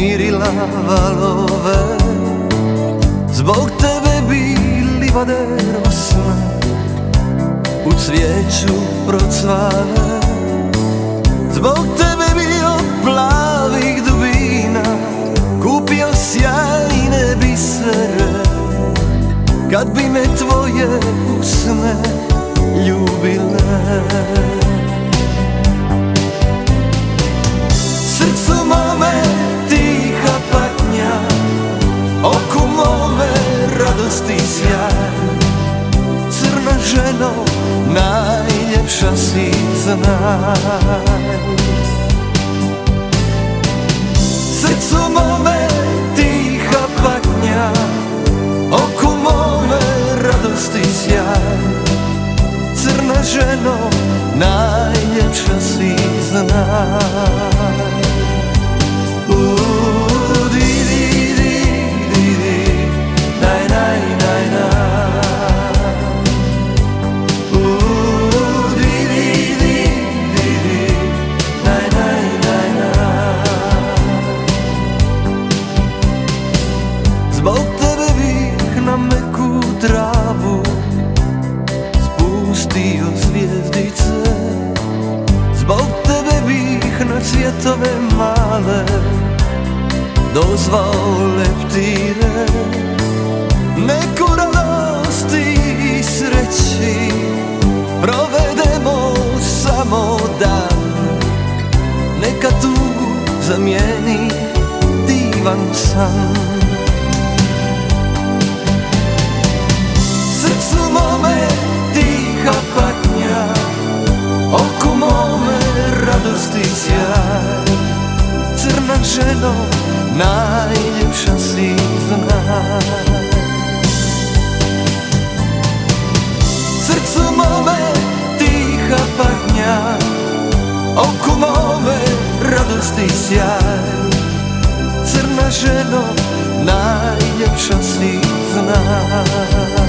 smirila valove. Zbog tebe bi livade rosle, u cvijeću procvale. Zbog tebe bi od plavih dubina kupio sjajne bisere, kad bi me tvoje usne ljubile. Srcu mome tiha patnja, oku mome radosti sjaj. Crna ženo, najljepša si, znaj. Srcu mome tiha patnja, oku mome radosti sjaj. Crna ženo, najljepša si, znaj. Zbog tebe bih na meku travu spustio zvijezdice. Zbog tebe bih na cvjetove male dozvao leptire. Neku radosti i sreći provedemo samo dan, neka tugu zamijeni divan san. Srcu mome tiha patnja, oku mome radosti sjaj. Crna ženo, najljepša si, znaj. Srcu mome tiha patnja, oku mome radosti sjaj. Crna ženo, najljepša si, znaj.